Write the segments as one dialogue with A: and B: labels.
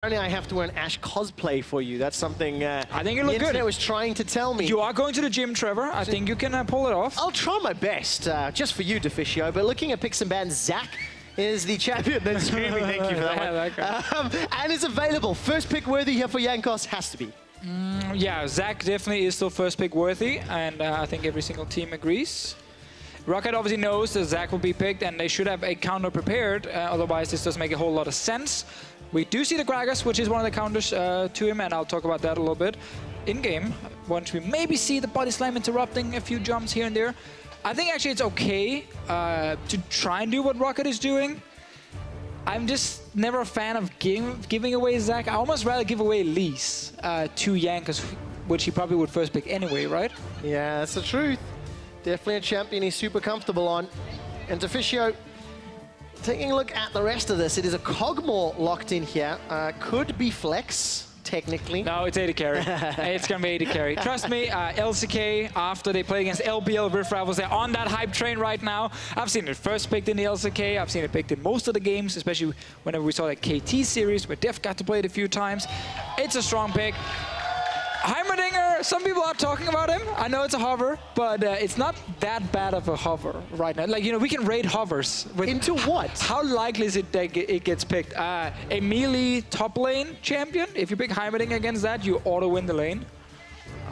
A: Apparently I have to wear an Ashe cosplay for you. That's something
B: I think you look
A: the internet
B: good.
A: was trying to tell me.
B: You are going to the gym, Trevor. I think you can pull it off.
A: I'll try my best, just for you, Deficio. But looking at picks and bans, Zach is the champion. That's screaming. Thank you for that one. And is available. First pick worthy here for Jankos has to be.
B: Yeah, Zach definitely is still first pick worthy, and I think every single team agrees. ROCCAT obviously knows that Zach will be picked, and they should have a counter prepared. Otherwise, this doesn't make a whole lot of sense. We do see the Gragas, which is one of the counters to him, and I'll talk about that a little bit in-game. Once we maybe see the body slam interrupting a few jumps here and there. I think actually it's okay to try and do what ROCCAT is doing. I'm just never a fan of giving away Zach. I almost rather give away Lise to Jankos, which he probably would first pick anyway, right?
A: Yeah, that's the truth. Definitely a champion he's super comfortable on. And Deficio, taking a look at the rest of this, it is a Kog'Maw locked in here. Could be flex, technically.
B: No, it's AD carry. It's going to be AD carry. Trust me, LCK, after they play against LBL Rift Rivals, they're on that hype train right now. I've seen it first picked in the LCK. I've seen it picked in most of the games, especially whenever we saw that KT series, where Def got to play it a few times. It's a strong pick. Heimerdinger, some people are talking about him. I know it's a hover, but it's not that bad of a hover right now. Like, you know, we can rate hovers.
A: Into what?
B: How likely is it that it gets picked? A melee top lane champion? If you pick Heimerdinger against that, you auto-win the lane.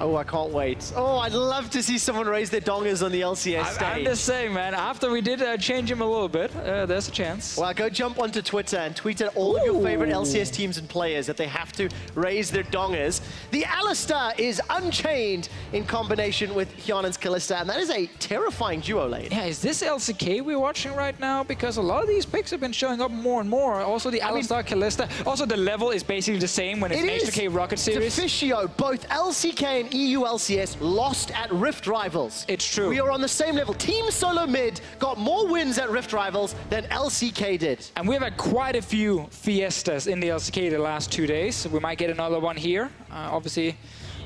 A: Oh, I can't wait. Oh, I'd love to see someone raise their dongers on the LCS stage.
B: I'm just saying, man, after we did change him a little bit, there's a chance.
A: Well, go jump onto Twitter and tweet at all of your favorite LCS teams and players that they have to raise their dongers. The Alistar is unchained in combination with Hjarnan's Kalista, and that is a terrifying duo lane.
B: Yeah, is this LCK we're watching right now? Because a lot of these picks have been showing up more and more. Also, the Alistar, Kalista. Also, the level is basically the same when it's an H2K ROCCAT series.
A: Deficio, both LCK and EU LCS lost at Rift Rivals.
B: It's true.
A: We are on the same level. Team Solo Mid got more wins at Rift Rivals than LCK did.
B: And we've had quite a few fiestas in the LCK the last 2 days. So we might get another one here. Obviously,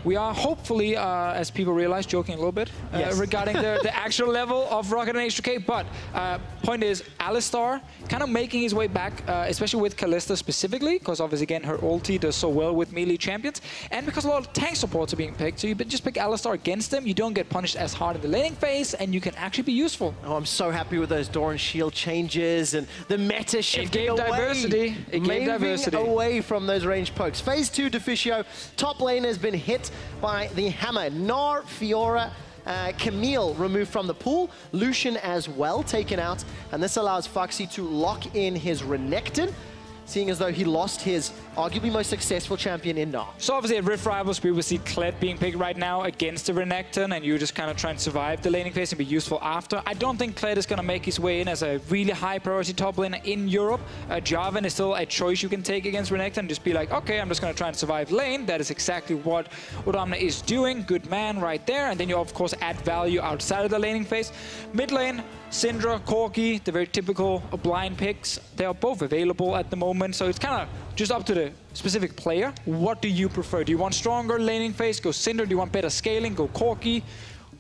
B: we are hopefully, as people realize, joking a little bit regarding the actual level of ROCCAT and H2K. But point is, Alistar kind of making his way back, especially with Kalista specifically, because obviously, again, her ulti does so well with melee champions. And because a lot of tank supports are being picked, so you just pick Alistar against them, you don't get punished as hard in the laning phase, and you can actually be useful.
A: Oh, I'm so happy with those Doran shield changes and the meta shifting away.
B: Diversity. It gave diversity.
A: Away from those range pokes. Phase 2, Deficio, top lane has been hit by the hammer. Gnar, Fiora, Camille removed from the pool. Lucian as well taken out. And this allows Phaxi to lock in his Renekton, seeing as though he lost his arguably most successful champion in Gnar.
B: So obviously at Rift Rivals, we will see Kled being picked right now against the Renekton, and you just kind of try and survive the laning phase and be useful after. I don't think Kled is going to make his way in as a really high priority top laner in Europe. Jarvan is still a choice you can take against Renekton. Just be like, okay, I'm just going to try and survive lane. That is exactly what Odoamne is doing. Good man right there. And then you, of course, add value outside of the laning phase. Mid lane, Syndra, Corki, the very typical blind picks. They are both available at the moment, so it's kind of just up to the specific player. What do you prefer? Do you want stronger laning phase? Go Syndra. Do you want better scaling? Go Corki.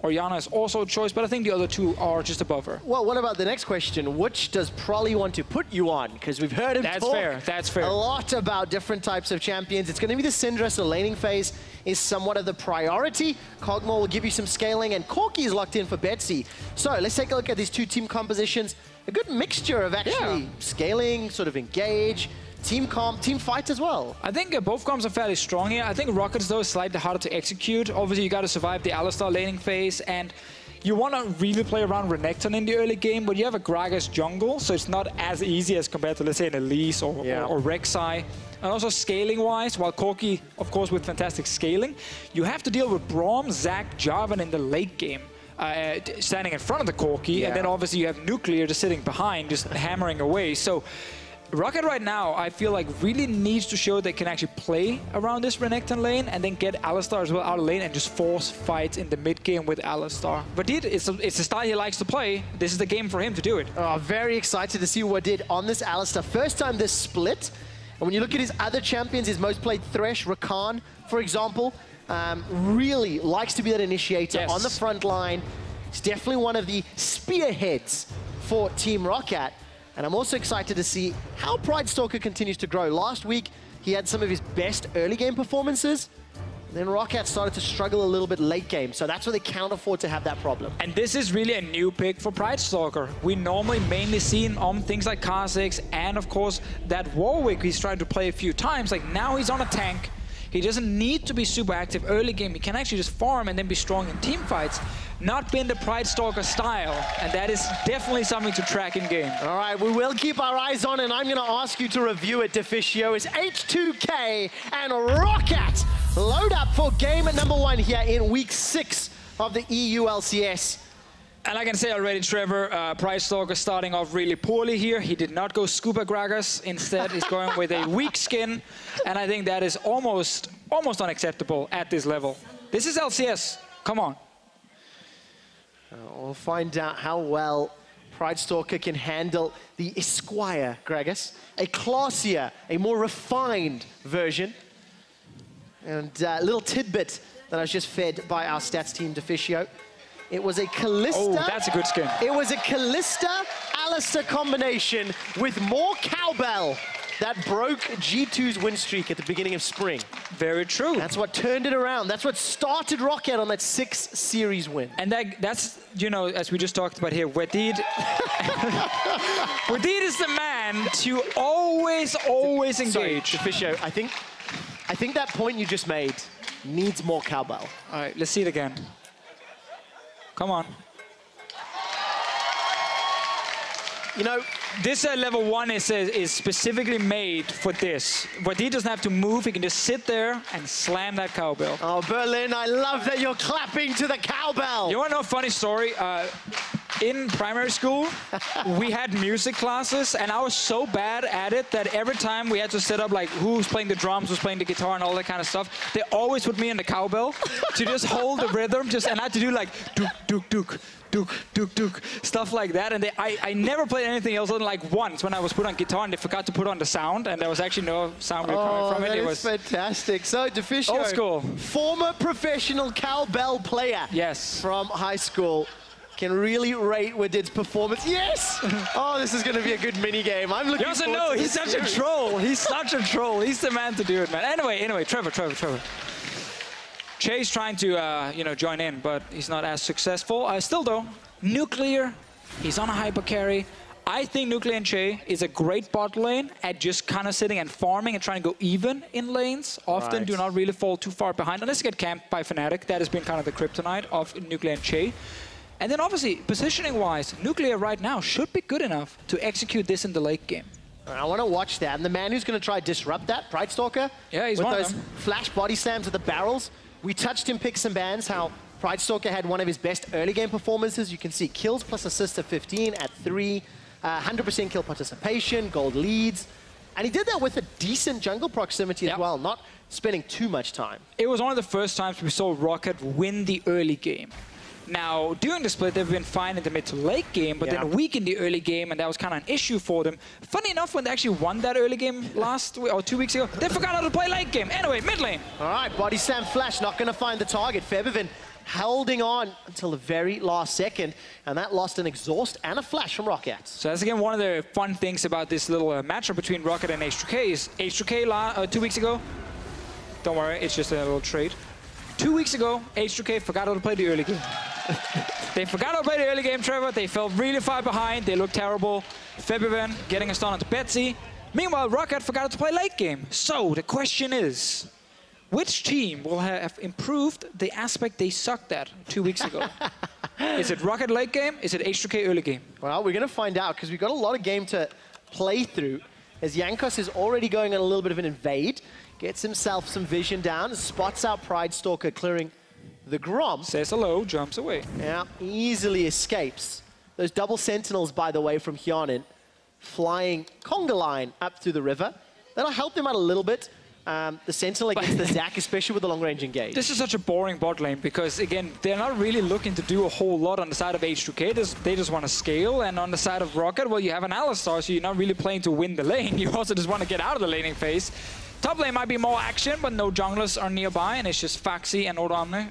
B: Or Hjarnan is also a choice, but I think the other two are just above her.
A: Well, what about the next question? Which does Prolly want to put you on? Because we've heard him talk
B: That's fair.
A: a lot about different types of champions. It's going to be the Syndra, so laning phase is somewhat of the priority. Kog'Maw will give you some scaling, and Corki is locked in for Betsy. So let's take a look at these two team compositions. A good mixture of actually scaling, sort of engage, team comp, team fight as well.
B: I think both comps are fairly strong here. I think ROCCAT's, though, is slightly harder to execute. Obviously, you got to survive the Alistar laning phase, and you want to really play around Renekton in the early game, but you have a Gragas jungle, so it's not as easy as compared to, let's say, an Elise or Rek'Sai. And also scaling-wise, while Corki, of course, with fantastic scaling, you have to deal with Braum, Zac, Jarvan in the late game. Standing in front of the Corki, and then obviously you have Nuclear just sitting behind, just hammering away. So ROCCAT right now, I feel like, really needs to show they can actually play around this Renekton lane and then get Alistar as well out of lane and just force fights in the mid game with Alistar. Wadid, it's a style he likes to play. This is the game for him to do it.
A: Oh, very excited to see Wadid on this Alistar. First time this split. And when you look at his other champions, his most played Thresh, Rakan, for example, really likes to be that initiator on the front line. He's definitely one of the spearheads for Team ROCCAT. And I'm also excited to see how Pridestalker continues to grow. Last week, he had some of his best early game performances. Then ROCCAT started to struggle a little bit late game, so that's where they can't afford to have that problem.
B: And this is really a new pick for Pridestalker. We normally mainly see him on things like Kha'Zix and, of course, that Warwick he's tried to play a few times. Like, now he's on a tank. He doesn't need to be super active early game. He can actually just farm and then be strong in team fights. Not been the Pridestalker style, and that is definitely something to track in game.
A: All right, we will keep our eyes on, and I'm going to ask you to review it, Deficio. It's H2K and ROCCAT load up for game number 1 here in week 6 of the EU LCS.
B: And I can say already, Trevor, Pridestalker starting off really poorly here. He did not go Scuba Gragas. Instead, he's going with a weak skin. And I think that is almost unacceptable at this level. This is LCS. Come on.
A: We'll find out how well Pridestalker can handle the Esquire Gragas, a classier, a more refined version. And a little tidbit that I was just fed by our stats team, Deficio. It was a Kalista.
B: Oh, that's a good skin.
A: It was a Kalista Alistar combination with more cowbell that broke G2's win streak at the beginning of spring.
B: Very true.
A: That's what turned it around. That's what started ROCCAT on that 6 series win.
B: And that's, you know, as we just talked about here, Wadid. Wadid is the man to always engage.
A: Sorry, Deficio, I think that point you just made needs more cowbell.
B: All right, let's see it again. Come on.
A: You know,
B: this level 1 is specifically made for this. But he doesn't have to move. He can just sit there and slam that cowbell.
A: Oh, Berlin, I love that you're clapping to the cowbell.
B: You want to know a funny story? In primary school, we had music classes, and I was so bad at it that every time we had to set up like who's playing the drums, who's playing the guitar, and all that kind of stuff, they always put me in the cowbell to just hold the rhythm, and I had to do like dook, dook, dook, dook, dook, dook, stuff like that. And I never played anything else other than like once when I was put on guitar and they forgot to put on the sound, and there was actually no sound coming from it.
A: It was fantastic. So, Deficio,
B: old school.
A: Former professional cowbell player.
B: Yes.
A: From high school. Can really rate Wadid's performance. Yes! Oh, this is going to be a good mini game. I'm looking forward to this.
B: He's such a troll. He's such a troll. He's the man to do it, man. Anyway, Trevor. Chei's trying to, you know, join in, but he's not as successful. Still, though, Nuclear, he's on a hyper carry. I think Nuclear and Chei is a great bot lane at just kind of sitting and farming and trying to go even in lanes. Often do not really fall too far behind unless you get camped by Fnatic. That has been kind of the kryptonite of Nuclear and Chei. And then obviously, positioning-wise, Nuclear right now should be good enough to execute this in the late game.
A: I want to watch that. And the man who's going to try to disrupt that, Pridestalker,
B: yeah, he's
A: with
B: one
A: those
B: of them.
A: flash body slams at the barrels. We touched him picks and bans, how Pridestalker had one of his best early game performances. You can see kills plus assists of 15 at 3, 100% kill participation, gold leads. And he did that with a decent jungle proximity as well, not spending too much time.
B: It was one of the first times we saw ROCCAT win the early game. Now, during the split, they've been fine in the mid to late game, but then weak in the early game, and that was kind of an issue for them. Funny enough, when they actually won that early game last week, or 2 weeks ago, they forgot how to play late game. Anyway, mid lane.
A: All right, body slam flash, not going to find the target. Febiven holding on until the very last second, and that lost an exhaust and a flash from ROCCAT.
B: So that's, again, one of the fun things about this little matchup between ROCCAT and H2K is H2K 2 weeks ago, don't worry, it's just a little trade. 2 weeks ago, H2K forgot how to play the early game. They forgot how to play the early game, Trevor. They fell really far behind. They looked terrible. Febiven getting a stun onto Betsy. Meanwhile, ROCCAT forgot how to play late game. So the question is, which team will have improved the aspect they sucked at 2 weeks ago? Is it ROCCAT late game? Is it H2K early game?
A: Well, we're going to find out because we've got a lot of game to play through. As Jankos is already going on a little bit of an invade, gets himself some vision down, spots out Pridestalker clearing the Grom.
B: Says hello, jumps away.
A: Yeah, easily escapes. Those double sentinels, by the way, from Hjarnan, flying conga line up through the river. That'll help them out a little bit. The sentinel against the Zac, especially with the long-range engage.
B: This is such a boring bot lane because, again, they're not really looking to do a whole lot on the side of H2K. They just want to scale. And on the side of ROCCAT, well, you have an Alistar, so you're not really playing to win the lane. You also just want to get out of the laning phase. Top lane might be more action, but no junglers are nearby, and it's just Phaxi and Odoamne.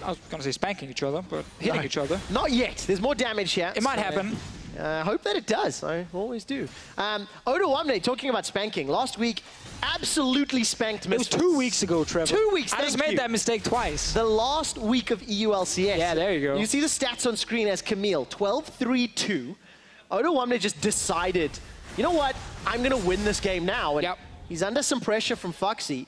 B: I was going to say spanking each other, but hitting each other.
A: Not yet. There's more damage here.
B: It might happen.
A: I hope that it does. I always do. Odoamne, talking about spanking. Last week, absolutely spanked Misfits.
B: It was 2 weeks ago, Trevor.
A: 2 weeks,
B: I just made that mistake twice.
A: The last week of EU LCS.
B: Yeah, there you go.
A: You see the stats on screen as Camille, 12-3-2. Odoamne just decided, you know what? I'm going to win this game now. And he's under some pressure from Phaxi.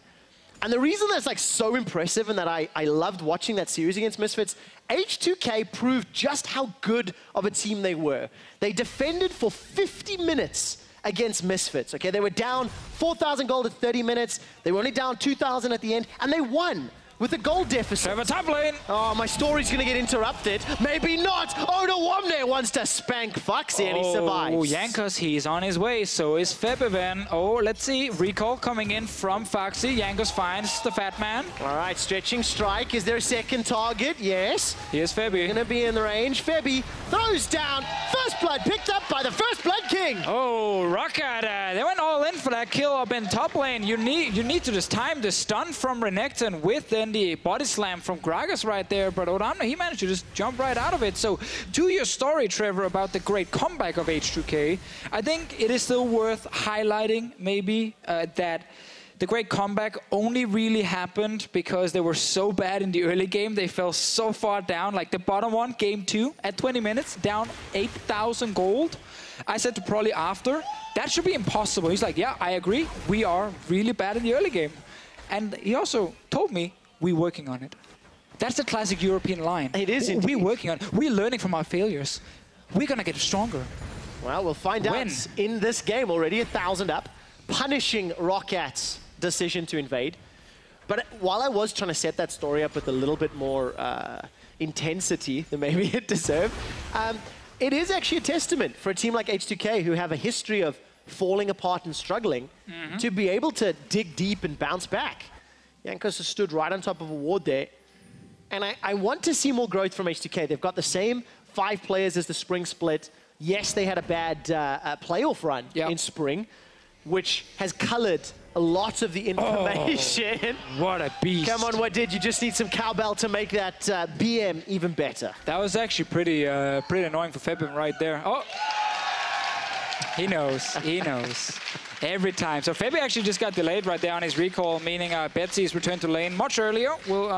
A: And the reason that's like so impressive and that I loved watching that series against Misfits, H2K proved just how good of a team they were. They defended for 50 minutes against Misfits, okay? They were down 4,000 gold at 30 minutes. They were only down 2,000 at the end, and they won with a goal deficit.
B: Trevor top lane.
A: Oh, my story's gonna get interrupted. Maybe not. Odoamne wants to spank Phaxi and he survives.
B: Oh, Jankos, he's on his way. So is Febiven. Oh, let's see. Recall coming in from Phaxi. Jankos finds the fat man.
A: All right, stretching strike. Is there a second target? Yes.
B: Here's Febi.
A: Gonna be in the range. Febi throws down. First blood picked up by the First Blood King.
B: Oh, ROCCAT. They went all in for that kill up in top lane. You need to just time the stun from Renekton with the body slam from Gragas right there, but Odoamne, he managed to just jump right out of it. So to your story, Trevor, about the great comeback of H2K, I think it is still worth highlighting maybe that the great comeback only really happened because they were so bad in the early game. They fell so far down, like the bottom one, game 2, at 20 minutes, down 8,000 gold. I said to Prolly after, that should be impossible. He's like, yeah, I agree. We are really bad in the early game. And he also told me, we're working on it. That's the classic European line.
A: It is indeed.
B: We're working on it. We're learning from our failures. We're going to get stronger.
A: Well, we'll find out in this game. Already 1,000 up, punishing ROCCAT's decision to invade. But while I was trying to set that story up with a little bit more intensity than maybe it deserved, it is actually a testament for a team like H2K who have a history of falling apart and struggling to be able to dig deep and bounce back. Jankos has stood right on top of a ward there. And I want to see more growth from H2K. They've got the same 5 players as the spring split. Yes, they had a bad playoff run in spring, which has colored a lot of the information.
B: Oh, what a beast.
A: Come on, Wadid, you just need some cowbell to make that BM even better.
B: That was actually pretty annoying for Febiven right there. Oh, he knows, he knows. Every time. So Febi actually just got delayed right there on his recall, meaning Betsy is returned to lane much earlier. We'll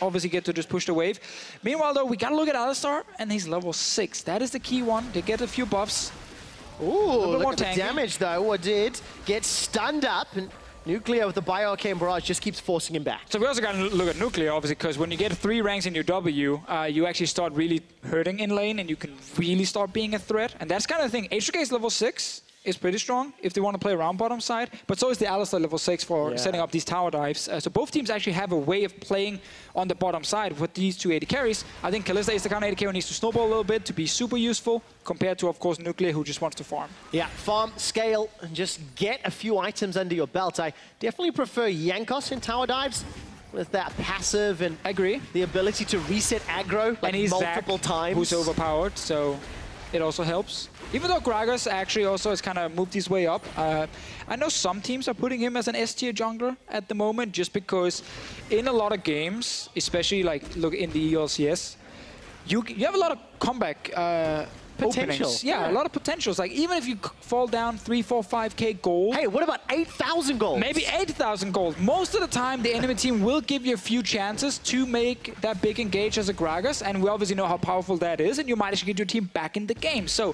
B: obviously get to just push the wave. Meanwhile, though, we got to look at Alistar, and he's level 6. That is the key one. They get a few buffs.
A: Ooh, look at the damage, though. Wadid gets stunned up, and Nuclear with the Bioarcane Barrage just keeps forcing him back.
B: So we also got to look at Nuclear, obviously, because when you get 3 ranks in your W, you actually start really hurting in lane, and you can really start being a threat. And that's kind of the thing. H2K is level 6. Is pretty strong if they want to play around bottom side, but so is the Alistar level 6 for setting up these tower dives. So both teams actually have a way of playing on the bottom side with these 2 AD carries. I think Kalista is the kind of AD carry who needs to snowball a little bit to be super useful compared to, of course, Nuclear, who just wants to farm. Yeah, farm, scale, and just get a few items under your belt. I definitely prefer Jankos in tower dives with that passive and the ability to reset aggro like multiple times. Who's overpowered, so it also helps. Even though Gragas actually also has kind of moved his way up, I know some teams are putting him as an S-tier jungler at the moment, just because in a lot of games, especially like look in the EU LCS, you have a lot of comeback potential. Yeah, a lot of potentials. Like even if you fall down 3, 4, 5k gold.
A: Hey, what about 8,000 gold?
B: Maybe 8,000 gold. Most of the time, the enemy team will give you a few chances to make that big engage as a Gragas, and we obviously know how powerful that is, and you might actually get your team back in the game. So,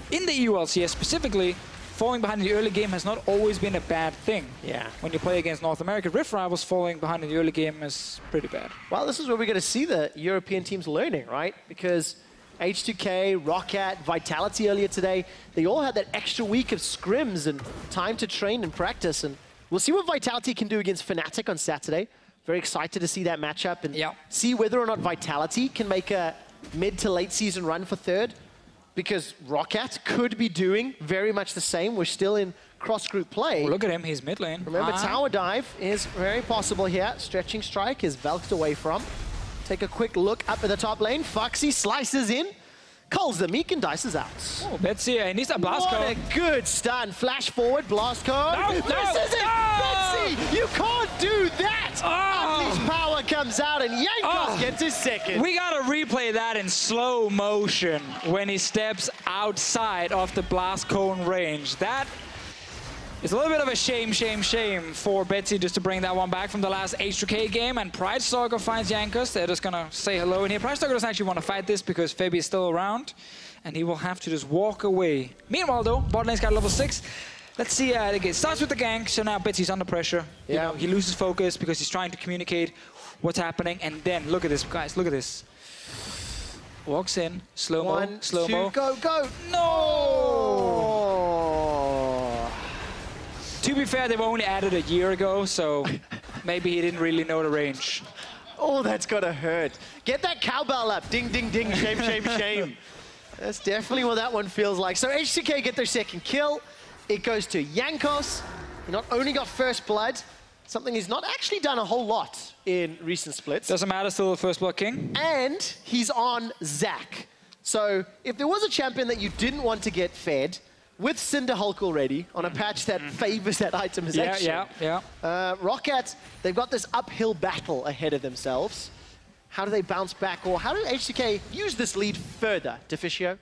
B: in the EU LCS specifically, falling behind in the early game has not always been a bad thing.
A: Yeah.
B: When you play against North American Rift rivals, falling behind in the early game is pretty bad.
A: Well, this is where we're going to see the European teams learning, right? Because H2K, ROCCAT, Vitality earlier today, they all had that extra week of scrims and time to train and practice. And we'll see what Vitality can do against Fnatic on Saturday. Very excited to see that matchup and see whether or not Vitality can make a mid to late season run for 3rd. Because ROCCAT could be doing very much the same. We're still in cross-group play.
B: Oh, look at him, he's mid lane.
A: Remember, tower dive is very possible here. Stretching strike is velked away from. Take a quick look up at the top lane. Phaxi slices in, culls the meek and dices out.
B: Oh, Betsy, he needs a blast code.
A: What a good stun. Flash forward, blast code. This is it! Betsy, you can't do that! Unleash power comes comes out and Jankos gets his second.
B: We gotta replay that in slow motion when he steps outside of the blast cone range. That is a little bit of a shame for Betsy just to bring that one back from the last H2K game. And Pridestalker finds Jankos. They're just gonna say hello in here. Pridestalker doesn't actually want to fight this because Febi is still around, and he will have to just walk away. Meanwhile, though, bot lane's got level 6. Let's see, it starts with the gank, so now Betsy's under pressure. You know, he loses focus because he's trying to communicate what's happening. And then, look at this, guys, look at this. Walks in, slow-mo, slow-mo.
A: Go, go!
B: No! To be fair, they've only added a year ago, so maybe he didn't really know the range.
A: Oh, that's gotta hurt. Get that cowbell up. Ding, ding, ding, shame, shame, shame. That's definitely what that one feels like. So H2K get their second kill. It goes to Jankos. He not only got first blood, something he's not actually done a whole lot in recent splits.
B: Doesn't matter, still the first blood king.
A: And he's on Zac. So if there was a champion that you didn't want to get fed, with Syndra Hulk already, on a patch that favors that itemization. ROCCAT, they've got this uphill battle ahead of themselves. How do they bounce back, or how do H2K use this lead further, Deficio?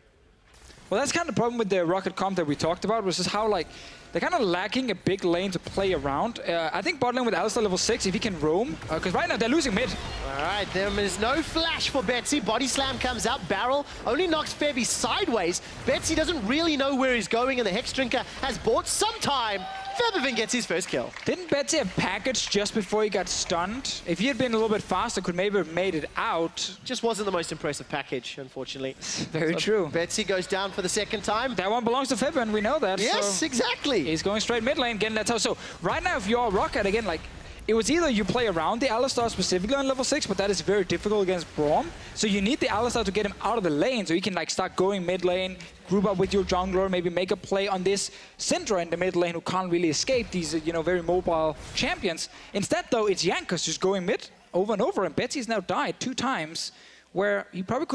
B: Well, that's kind of the problem with the ROCCAT comp that we talked about, was just how, like, they're kind of lacking a big lane to play around. I think bot lane with Alistar level 6, if he can roam, because right now they're losing mid.
A: All right, there is no flash for Betsy. Body slam comes out, barrel only knocks Febi sideways. Betsy doesn't really know where he's going, and the Hex Drinker has bought some time. Febiven gets his first kill.
B: Didn't Betsy have packaged just before he got stunned? If he had been a little bit faster, could maybe have made it out.
A: Just wasn't the most impressive package, unfortunately.
B: Very true.
A: Betsy goes down for the second time.
B: That one belongs to Febiven, we know that.
A: Yes,
B: so
A: exactly.
B: He's going straight mid lane, getting that tower. So right now, if you're ROCCAT, again, like, it was either you play around the Alistar specifically on level 6, but that is very difficult against Braum. So you need the Alistar to get him out of the lane, so you can like start going mid lane, group up with your jungler, maybe make a play on this Syndra in the mid lane who can't really escape these, you know, very mobile champions. Instead, though, it's Jankos just going mid over and over, and Betsy's now died 2 times, where he probably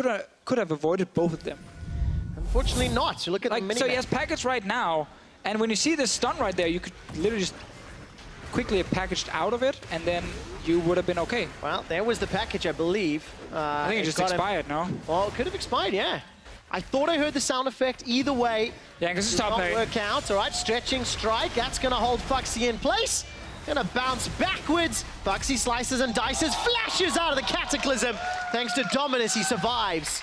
B: could have avoided both of them.
A: Unfortunately not. You look at the mini.
B: So he has packets right now, and when you see this stun right there, you could literally just quickly packaged out of it, and then you would have been okay.
A: Well, there was the package, I believe.
B: I think it just expired, no?
A: Well, it could have expired, yeah. I thought I heard the sound effect. Either way,
B: yeah, because it's top lane.
A: Work out. All right, stretching strike. That's going to hold Phaxi in place. Going to bounce backwards. Phaxi slices and dices, flashes out of the Cataclysm. Thanks to Dominus, he survives.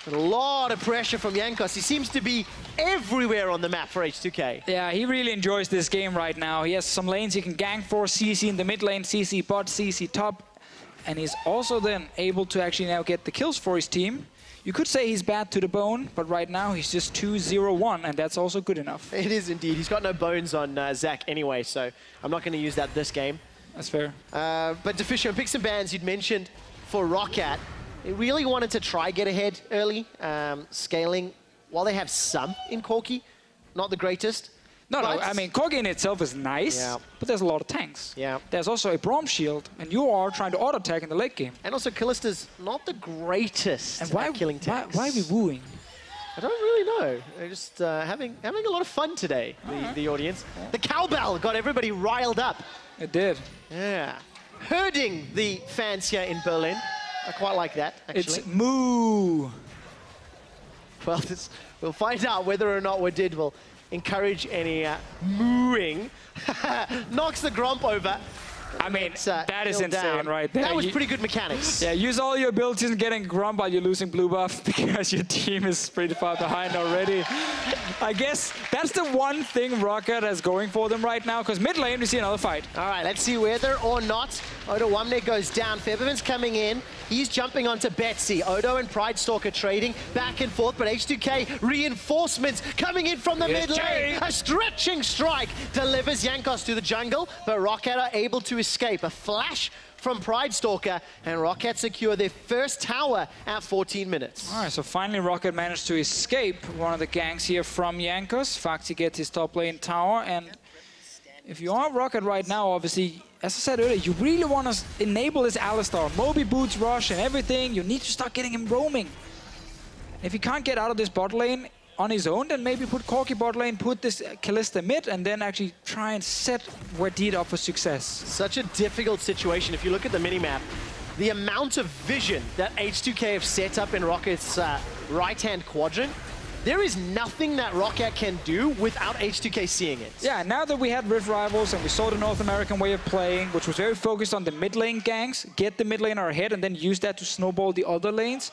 A: A lot of pressure from Jankos. He seems to be everywhere on the map for H2K.
B: Yeah, he really enjoys this game right now. He has some lanes he can gank for, CC in the mid lane, CC bot, CC top. And he's also then able to actually now get the kills for his team. You could say he's bad to the bone, but right now he's just 2-0-1, and that's also good enough.
A: It is indeed. He's got no bones on Zac anyway, so I'm not going to use that this game.
B: That's fair.
A: But Deficio, pick some bans you'd mentioned for ROCCAT. They really wanted to try get ahead early, scaling while they have some in Corki. Not the greatest.
B: No, I mean, Corki in itself is nice, but there's a lot of tanks.
A: Yeah.
B: There's also a Braum shield, and you are trying to auto-attack in the late game.
A: And also, Kalista's not the greatest at killing tanks.
B: Why are we wooing?
A: I don't really know. They're just having a lot of fun today, the audience. The cowbell got everybody riled up.
B: It did.
A: Yeah. Herding the fans here in Berlin. I quite like that, actually.
B: It's moo.
A: Well, we'll find out whether or not Wadid will encourage any mooing. Knocks the Gromp over.
B: I mean, that is insane right there.
A: That was pretty good mechanics.
B: Yeah, use all your abilities and getting Gromp while you're losing blue buff because your team is pretty far behind already. I guess that's the one thing ROCCAT is going for them right now, because mid lane we see another fight.
A: All right, let's see whether or not Odoamne goes down. Febiven's coming in. He's jumping onto Betsy. Odo and Pridestalker trading back and forth, but H2K reinforcements coming in from the mid lane. A stretching strike delivers Jankos to the jungle, but ROCCAT are able to escape. A flash from Pridestalker, and ROCCAT secure their first tower at 14 minutes.
B: All right, so finally ROCCAT managed to escape one of the ganks here from Jankos. Phaxi gets his top lane tower, and if you are ROCCAT right now, obviously, as I said earlier, you really want to enable this Alistar. Moby boots rush and everything. You need to start getting him roaming. If he can't get out of this bot lane, on his own, then maybe put Corki bot lane, put this Kalista mid, and then actually try and set Wadid up for success.
A: Such a difficult situation. If you look at the minimap, the amount of vision that H2K have set up in ROCCAT's right-hand quadrant, there is nothing that ROCCAT can do without H2K seeing it.
B: Yeah, now that we had Rift Rivals and we saw the North American way of playing, which was very focused on the mid lane ganks, get the mid laner ahead and then use that to snowball the other lanes.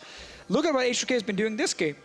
B: Look at what H2K has been doing this game.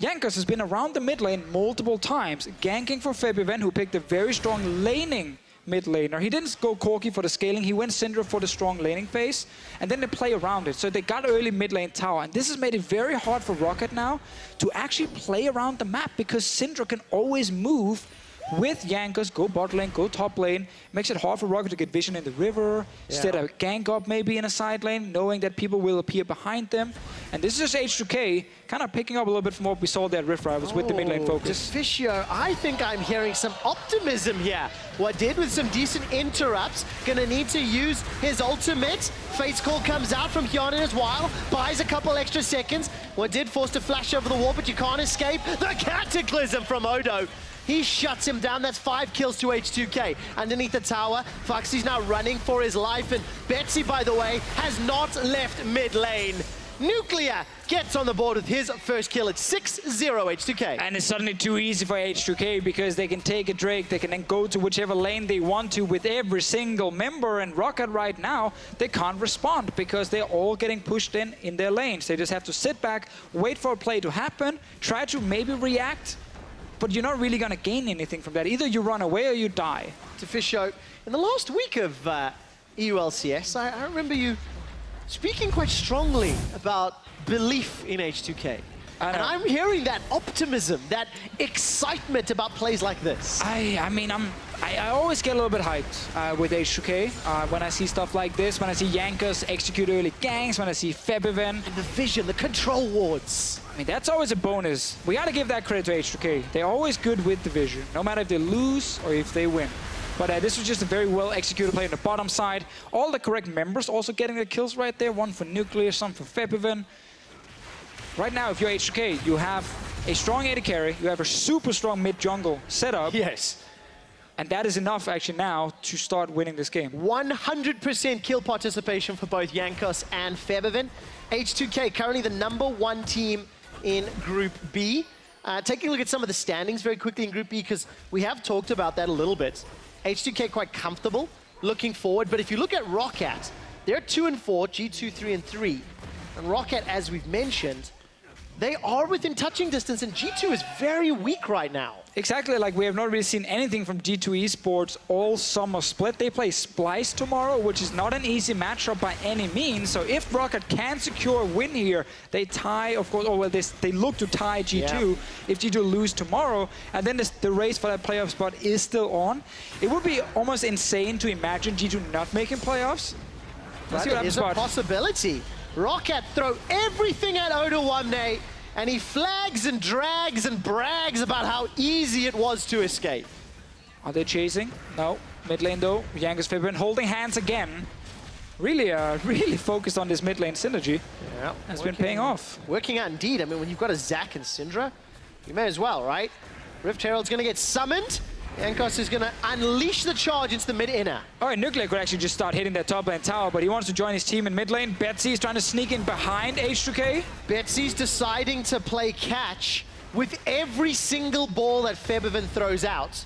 B: Jankos has been around the mid lane multiple times, ganking for Febiven, who picked a very strong laning mid laner. He didn't go Corki for the scaling, he went Syndra for the strong laning phase, and then they play around it. So they got early mid lane tower, and this has made it very hard for ROCCAT now to actually play around the map, because Syndra can always move with Jankos, go bot lane, go top lane. Makes it hard for ROCCAT to get vision in the river, instead of gank up maybe in a side lane, knowing that people will appear behind them. And this is just H2K kind of picking up a little bit from what we saw there at Rift Rivals with the mid lane focus.
A: Deficio, I think I'm hearing some optimism here. Wadid with some decent interrupts, gonna need to use his ultimate. Fate's Call comes out from Hjarnan as well, buys a couple extra seconds. Wadid forced to flash over the wall, but you can't escape. The Cataclysm from Odo. He shuts him down. That's 5 kills to H2K. Underneath the tower, Phaxi's now running for his life. And Betsy, by the way, has not left mid lane. Nuclear gets on the board with his first kill. It's 6-0 H2K.
B: And it's suddenly too easy for H2K, because they can take a Drake, they can then go to whichever lane they want to with every single member. And ROCCAT right now, they can't respond because they're all getting pushed in their lanes. They just have to sit back, wait for a play to happen, try to maybe react, but you're not really going to gain anything from that. Either you run away or you die.
A: Deficio, in the last week of EU LCS, I remember you speaking quite strongly about belief in H2K. And I'm hearing that optimism, that excitement about plays like this.
B: I mean, I always get a little bit hyped with H2K when I see stuff like this, when I see Jankos execute early ganks, when I see Febiven.
A: And the vision, the control wards.
B: I mean, that's always a bonus. We gotta give that credit to H2K. They're always good with the vision, no matter if they lose or if they win. But this was just a very well executed play on the bottom side. All the correct members also getting the kills right there. One for Nuclear, some for Febiven. Right now, if you're H2K, you have a strong AD carry, you have a super strong mid jungle setup.
A: Yes.
B: And that is enough actually now to start winning this game.
A: 100% kill participation for both Jankos and Febiven. H2K currently the #1 team in Group B. Taking a look at some of the standings very quickly in Group B, because we have talked about that a little bit. H2K quite comfortable, looking forward. But if you look at ROCCAT, they're 2-4, G2 3-3. And ROCCAT, as we've mentioned, they are within touching distance, and G2 is very weak right now.
B: Exactly, like we have not really seen anything from G2 eSports all summer split. They play Splice tomorrow, which is not an easy matchup by any means. So if ROCCAT can secure a win here, they tie, of course, or well, they look to tie G2 if G2 lose tomorrow. And then the race for that playoff spot is still on. It would be almost insane to imagine G2 not making playoffs. Let's see what happens.
A: It is a possibility. ROCCAT throw everything at Odoamne, and he flags and drags and brags about how easy it was to escape.
B: Are they chasing? No. Mid lane though, Jankos Febiven holding hands again. Really, really focused on this mid lane synergy.
A: Yeah,
B: has been paying off.
A: Working out indeed. I mean, when you've got a Zac and Syndra, you may as well, right? Rift Herald's gonna get summoned. Jankos is going to unleash the charge into the mid-inner.
B: All right, Nuclear could actually just start hitting that top lane tower, but he wants to join his team in mid lane. Betsy is trying to sneak in behind H2K.
A: Betsy's deciding to play catch with every single ball that Febiven throws out.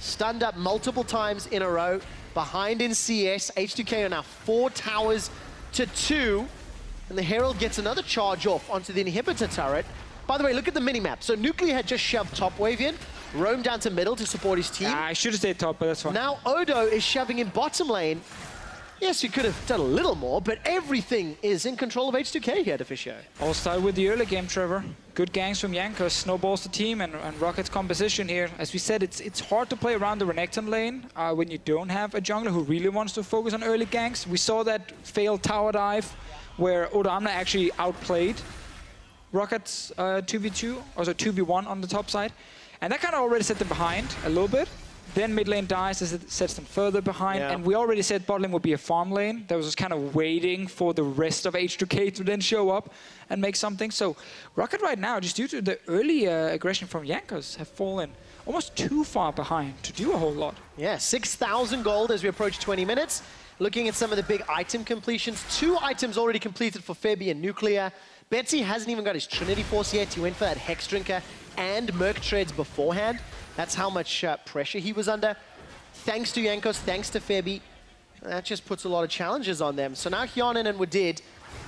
A: Stunned up multiple times in a row. Behind in CS, H2K are now 4 towers to 2. And the Herald gets another charge off onto the inhibitor turret. By the way, look at the minimap. So Nuclear had just shoved top wave in, roamed down to middle to support his team.
B: I should have stayed top, but that's fine.
A: Now Odo is shoving in bottom lane. Yes, you could have done a little more, but everything is in control of H2K here, Deficio.
B: All started with the early game, Trevor. Good gangs from Jankos, snowballs the team, and ROCCAT's composition here. As we said, it's hard to play around the Renekton lane when you don't have a jungler who really wants to focus on early ganks. We saw that failed tower dive where Odoamne actually outplayed ROCCAT's 2v2, or so 2v1 on the top side. And that kind of already set them behind a little bit. Then mid lane dies as it sets them further behind. Yeah. And we already said bot lane would be a farm lane. That was just kind of waiting for the rest of H2K to then show up and make something. So ROCCAT right now, just due to the early aggression from Jankos, have fallen almost too far behind to do a whole lot. Yeah, 6,000 gold as we approach 20 minutes. Looking at some of the big item completions. 2 items already completed for Febi and Nuclear. Betsy hasn't even got his Trinity Force yet. He went for that Hex Drinker and Merc Treads beforehand. That's how much pressure he was under. Thanks to Jankos, thanks to Febi. That just puts a lot of challenges on them. So now Hjarnan and Wadid,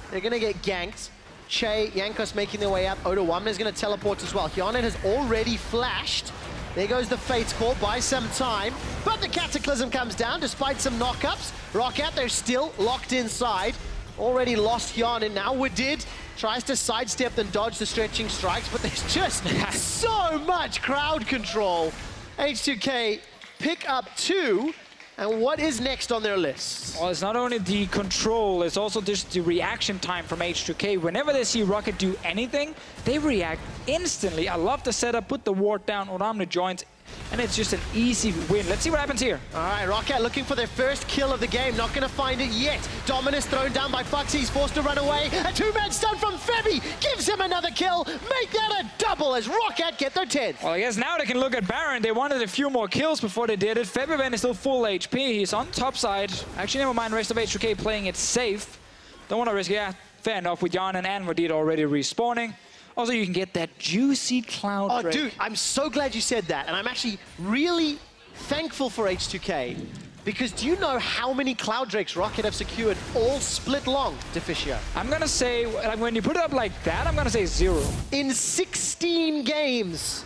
B: they're going to get ganked. Chei, Jankos making their way up. Odoamne is going to teleport as well. Hjarnan has already flashed. There goes the Fate's Call, buy some time. But the Cataclysm comes down despite some knockups. ROCCAT, they're still locked inside. Already lost Hjarnan. Now Wadid tries to sidestep and dodge the stretching strikes, but there's just so much crowd control. H2K pick up 2, and what is next on their list? Well, it's not only the control, it's also just the reaction time from H2K. Whenever they see ROCCAT do anything, they react instantly. I love the setup, put the ward down, Odoamne joins, and it's just an easy win. Let's see what happens here. All right, ROCCAT looking for their first kill of the game. Not going to find it yet. Dominus thrown down by Phaxi. He's forced to run away. A 2-man stun from Febi gives him another kill. Make that a double as ROCCAT get their 10th. Well, I guess now they can look at Baron. They wanted a few more kills before they did it. Febiven is still full HP. He's on top side. Actually, never mind. Rest of H2K playing it safe. Don't want to risk it. Yeah, fair enough with Hjarnan and Wadid already respawning. Also, you can get that juicy cloud drake. Dude, I'm so glad you said that. And I'm actually really thankful for H2K. Because do you know how many cloud drakes ROCCAT have secured all split long, Deficio? I'm going to say, when you put it up like that, I'm going to say 0. In 16 games,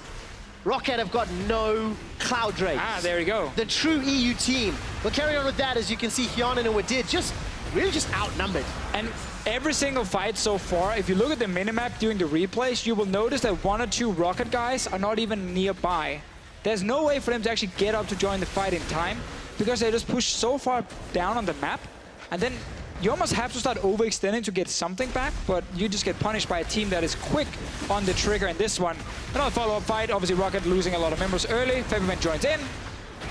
B: ROCCAT have got no cloud drakes. Ah, there we go. The true EU team. We'll carry on with that. As you can see, Hjarnan and Wadid really just outnumbered. And every single fight so far, if you look at the minimap during the replays, you will notice that 1 or 2 ROCCAT guys are not even nearby. There's no way for them to actually get up to join the fight in time because they just push so far down on the map. And then you almost have to start overextending to get something back, but you just get punished by a team that is quick on the trigger in this one. Another follow-up fight, obviously ROCCAT losing a lot of members early. Febiven joins in.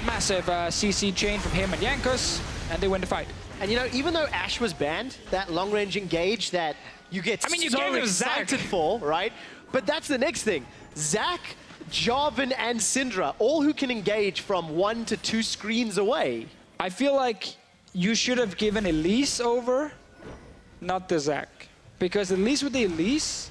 B: Massive CC chain from him and Jankos, and they win the fight. And you know, even though Ashe was banned, that long-range engage that you get so excited for, right? But that's the next thing. Zach, Jarvan, and Syndra, all who can engage from 1 to 2 screens away. I feel like you should have given Elise over, not the Zach. Because at least with the Elise,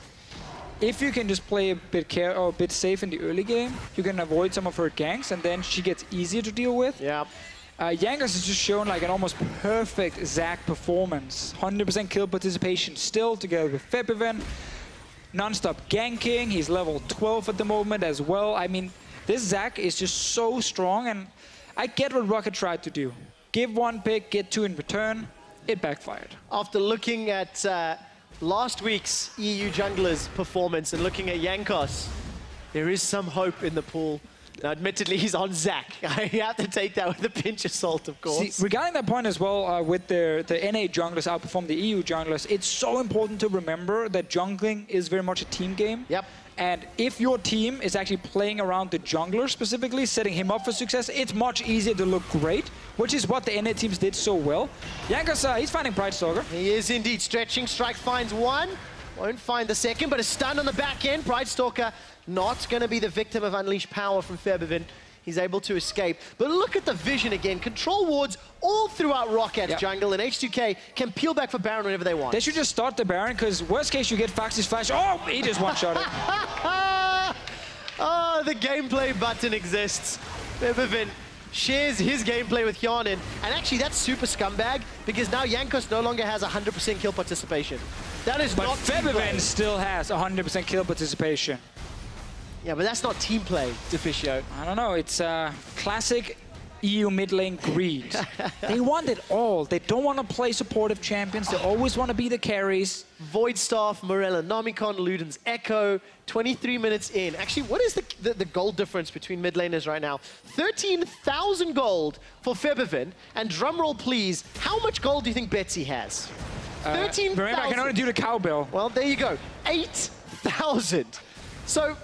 B: if you can just play a bit safe in the early game, you can avoid some of her ganks, and then she gets easier to deal with. Yeah. Jankos has just shown like an almost perfect Zac performance. 100% kill participation still together with Febiven. Non-stop ganking. He's level 12 at the moment as well. I mean, this Zac is just so strong, and I get what ROCCAT tried to do. Give 1 pick, get 2 in return. It backfired. After looking at last week's EU jungler's performance and looking at Jankos, there is some hope in the pool. Now, admittedly, he's on Zac. You have to take that with a pinch of salt, of course. See, regarding that point as well, with the NA junglers outperform the EU junglers, it's so important to remember that jungling is very much a team game. Yep. And if your team is actually playing around the jungler specifically, setting him up for success, it's much easier to look great, which is what the NA teams did so well. Jankos, he's finding Pridestalker. He is indeed. Stretching strike finds 1. Won't find the second, but a stun on the back end. Pridestalker not going to be the victim of unleashed power from Febiven. He's able to escape. But look at the vision again. Control wards all throughout ROCCAT's jungle, and H2K can peel back for Baron whenever they want. They should just start the Baron, because worst case you get Phaxi's flash. Oh, he just one-shot it. Oh, the gameplay button exists. Febiven shares his gameplay with Hjarnan, and actually that's super scumbag, because now Jankos no longer has 100% kill participation. That is not team play. But Febiven still has 100% kill participation. Yeah, but that's not team play, Deficio. I don't know, it's classic EU mid lane greed. They want it all. They don't want to play supportive champions. They always want to be the carries. Voidstaff, Morella, Nomicon, Luden's Echo, 23 minutes in. Actually, what is the gold difference between mid laners right now? 13,000 gold for Febiven. And drumroll, please, how much gold do you think Betsy has? 13,000. Remember, I can only do the cowbell. Well, there you go. 8,000. So,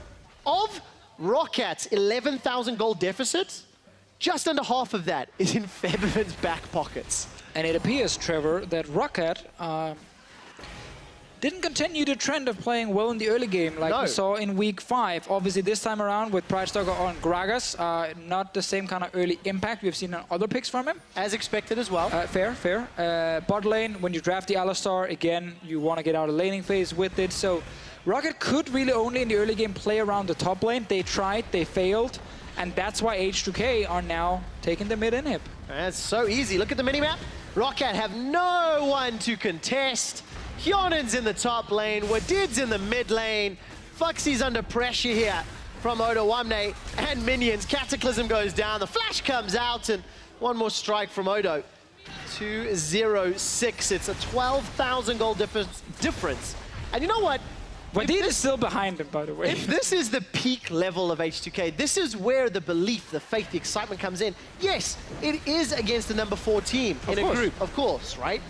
B: of ROCCAT's 11,000 gold deficit,
A: just under half of that is in Febiven's back pockets.
B: And it appears, Trevor, that ROCCAT didn't continue the trend of playing well in the early game like we saw in week 5. Obviously, this time around with Pridestalker on Gragas, not the same kind of early impact we've seen on other picks from him.
A: As expected as well.
B: Fair, fair. Bot lane, when you draft the Alistar, again, you want to get out of laning phase with it. So ROCCAT could really only in the early game play around the top lane. They tried, they failed. And that's why H2K are now taking the mid inhib.
A: That's so easy. Look at the minimap. ROCCAT have no one to contest. Hjarnan's in the top lane. Wadid's in the mid lane. Phaxi's under pressure here from Odoamne and minions. Cataclysm goes down. The flash comes out and one more strike from Odo. 2-0-6. It's a 12,000 gold difference. And you know what?
B: Wadid is still behind him, by the way.
A: If this is the peak level of H2K, this is where the belief, the faith, the excitement comes in. Yes, it is against the number 4 team in a group, of course, right?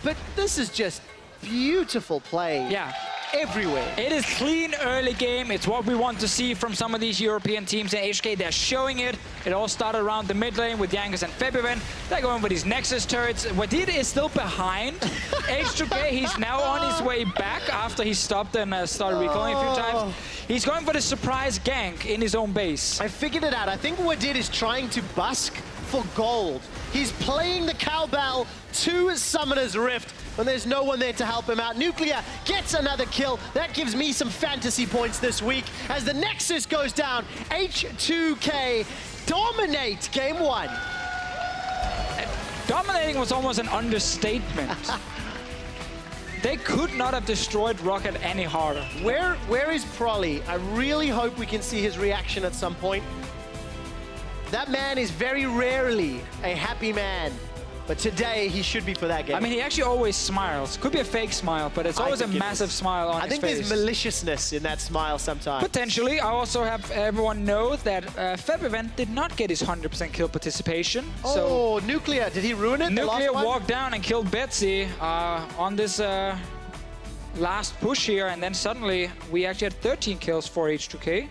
A: But this is just beautiful play.
B: Yeah.
A: Everywhere.
B: It is clean early game. It's what we want to see from some of these European teams. And H2K, they're showing it. It all started around the mid lane with Jankos and Febiven. They're going with these Nexus turrets. Wadid is still behind. H2K, he's now on his way back after he stopped and started recalling a few times. He's going for the surprise gank in his own base.
A: I figured it out. I think Wadid is trying to busk for gold. He's playing the cowbell to Summoner's Rift when there's no one there to help him out. Nuclear gets another kill. That gives me some fantasy points this week. As the Nexus goes down, H2K dominate game 1.
B: Dominating was almost an understatement. They could not have destroyed ROCCAT any harder.
A: Where is Prolly? I really hope we can see his reaction at some point. That man is very rarely a happy man, but today he should be for that game.
B: I mean, he actually always smiles. Could be a fake smile, but it's always a massive smile on his face.
A: I think there's maliciousness in that smile sometimes.
B: Potentially. I also have everyone know that Febiven did not get his 100% kill participation.
A: Oh, so Nuclear, did he ruin it?
B: Nuclear walked down and killed Betsy on this last push here, and then suddenly we actually had 13 kills for H2K.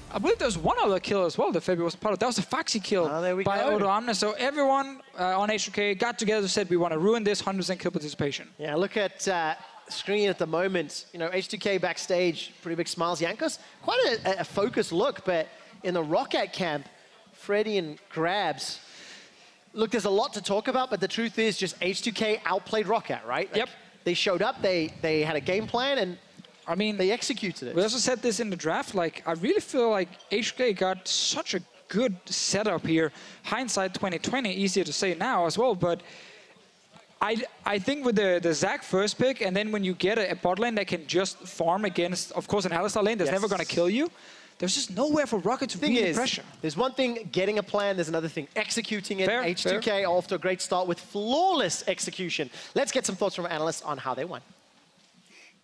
B: I believe there was one other kill as well that Febi was part of. That was a Phaxi kill by Odoamne. So everyone on H2K got together and said, we want to ruin this 100% kill participation.
A: Yeah, look at screen at the moment. You know, H2K backstage, pretty big smiles. Jankos, quite a focused look, but in the ROCCAT camp, Freddy and Grabs. Look, there's a lot to talk about, but the truth is just H2K outplayed ROCCAT, right? Like,
B: yep.
A: They showed up, they had a game plan, and I mean, they executed it.
B: We also said this in the draft, like, I really feel like H2K got such a good setup here. Hindsight 2020, easier to say now as well, but I think with the Zac first pick, and then when you get a bot lane that can just farm against, of course, an Alistar lane that's never going to kill you, there's just nowhere for ROCCAT to really pressure.
A: There's one thing getting a plan, there's another thing executing it.
B: Fair,
A: H2K off to a great start with flawless execution. Let's get some thoughts from Analyst on how they won.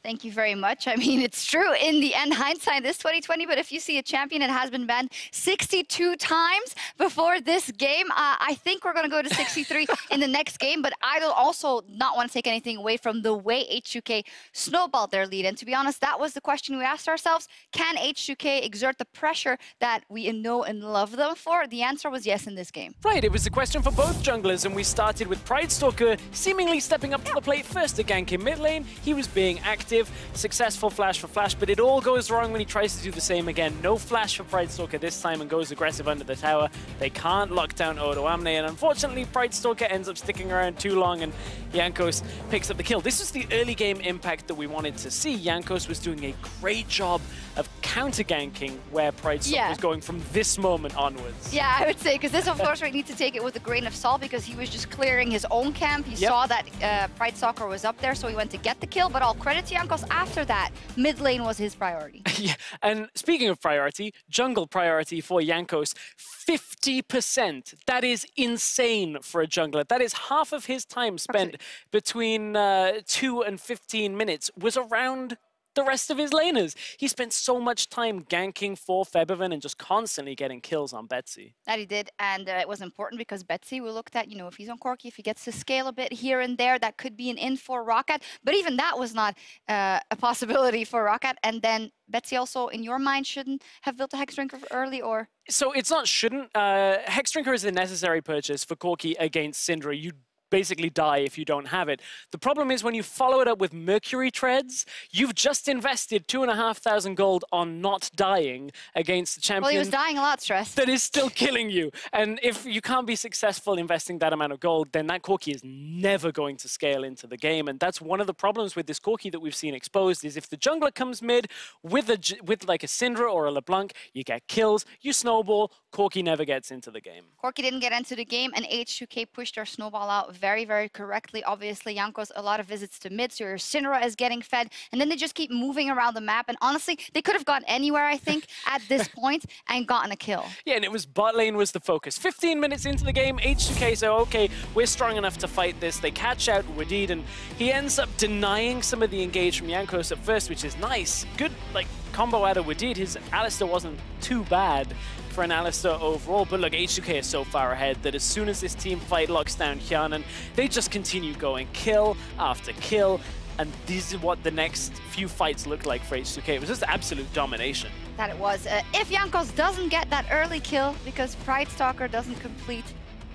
C: Thank you very much. I mean, it's true in the end, hindsight is 2020, but if you see a champion that has been banned 62 times before this game, I think we're going to go to 63 in the next game, but I will also not want to take anything away from the way H2K snowballed their lead. And to be honest, that was the question we asked ourselves. Can H2K exert the pressure that we know and love them for? The answer was yes in this game.
D: Right, it was the question for both junglers, and we started with Pridestalker seemingly stepping up to the plate first to gank in mid lane. He was being active. Successful flash for Flash, but it all goes wrong when he tries to do the same again. No flash for Pridestalker this time and goes aggressive under the tower. They can't lock down Odoamne, and unfortunately Pridestalker ends up sticking around too long and Jankos picks up the kill. This is the early game impact that we wanted to see. Jankos was doing a great job of counter-ganking where Pridestalker was going from this moment onwards.
C: Yeah, I would say, because this, of course, we need to take it with a grain of salt because he was just clearing his own camp. He saw that Pridestalker was up there, so he went to get the kill, but all credit to Jankos. After that, mid lane was his priority.
D: Yeah, and speaking of priority, jungle priority for Jankos, 50%. That is insane for a jungler. That is half of his time spent between 2 and 15 minutes was around the rest of his laners. He spent so much time ganking for Febiven and just constantly getting kills on Betsy.
C: That he did, and it was important because Betsy, we looked at, you know, if he's on Corki, if he gets to scale a bit here and there, that could be an in for ROCCAT, but even that was not a possibility for ROCCAT. And then Betsy also, in your mind, shouldn't have built a Hex Drinker early, or?
D: So it's not shouldn't. Hex Drinker is a necessary purchase for Corki against Syndra. You basically die if you don't have it. The problem is when you follow it up with Mercury Treads, you've just invested 2,500 gold on not dying against the champion.
C: Well, he was dying a lot, Stress.
D: That is still killing you. And if you can't be successful investing that amount of gold, then that Corki is never going to scale into the game. And that's one of the problems with this Corki that we've seen exposed is if the jungler comes mid with like a Syndra or a LeBlanc, you get kills, you snowball, Corki never gets into the game.
C: Corki didn't get into the game, and H2K pushed their snowball out very, very correctly. Obviously, Jankos, a lot of visits to mid, so your Syndra is getting fed, and then they just keep moving around the map. And honestly, they could have gone anywhere, I think, at this point and gotten a kill.
D: Yeah, and it was bot lane was the focus. 15 minutes into the game, H2K say, okay, we're strong enough to fight this. They catch out Wadid, and he ends up denying some of the engage from Jankos at first, which is nice. Good, like, combo out of Wadid. His Alistar wasn't too bad for an Alistar overall, but look, H2K is so far ahead that as soon as this team fight locks down Hjarnan, they just continue going kill after kill, and this is what the next few fights look like for H2K. It was just absolute domination.
C: That it was. If Jankos doesn't get that early kill, because Pridestalker doesn't complete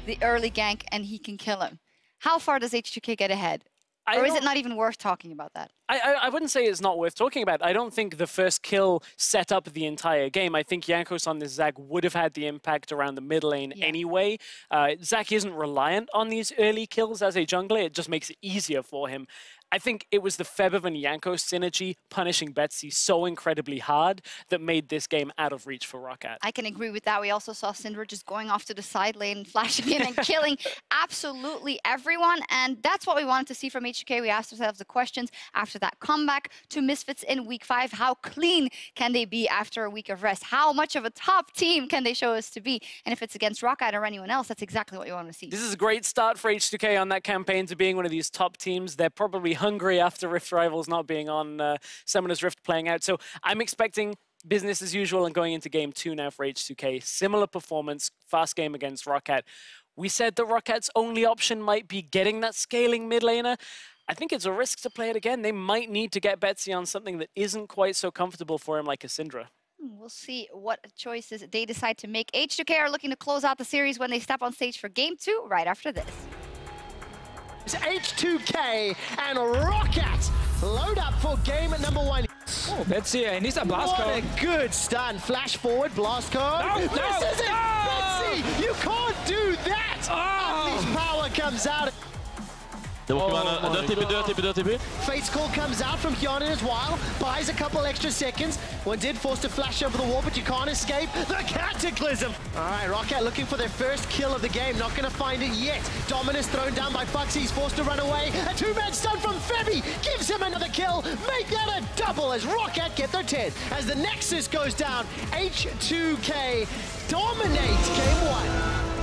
C: the early gank and he can kill him, how far does H2K get ahead? Or is it not even worth talking about that?
D: I wouldn't say it's not worth talking about. I don't think the first kill set up the entire game. I think Jankos on this Zac would have had the impact around the mid lane anyway. Zac isn't reliant on these early kills as a jungler. It just makes it easier for him. I think it was the Febiven Jankos synergy punishing Betsy so incredibly hard that made this game out of reach for ROCCAT.
C: I can agree with that. We also saw Syndra just going off to the side lane, flashing in and killing absolutely everyone. And that's what we wanted to see from H2K. We asked ourselves the questions after that comeback to Misfits in week 5. How clean can they be after a week of rest? How much of a top team can they show us to be? And if it's against ROCCAT or anyone else, that's exactly what you want to see.
D: This is a great start for H2K on that campaign to being one of these top teams. They're probably hungry after Rift Rivals not being on, Summoner's Rift playing out. So I'm expecting business as usual and going into game 2 now for H2K. Similar performance, fast game against ROCCAT. We said that ROCCAT's only option might be getting that scaling mid laner. I think it's a risk to play it again. They might need to get Betsy on something that isn't quite so comfortable for him like a Syndra.
C: We'll see what choices they decide to make. H2K are looking to close out the series when they step on stage for game 2 right after this.
A: It's H2K and ROCCAT load up for game number 1.
B: Oh, Betsy, he needs a blast code.
A: What a good stun. Flash forward, blast code.
B: No,
A: This is it! Betsy, you can't do that!
B: Oh.
A: Unleash power comes out. Fate's Call comes out from Hjarnan as well, buys a couple extra seconds. One did force to flash over the wall, but you can't escape the Cataclysm. All right, ROCCAT looking for their first kill of the game, not gonna find it yet. Dominus thrown down by Phaxi, he's forced to run away. A 2-man stun from Febi gives him another kill. Make that a double as ROCCAT get their 10. As the Nexus goes down, H2K dominate game 1.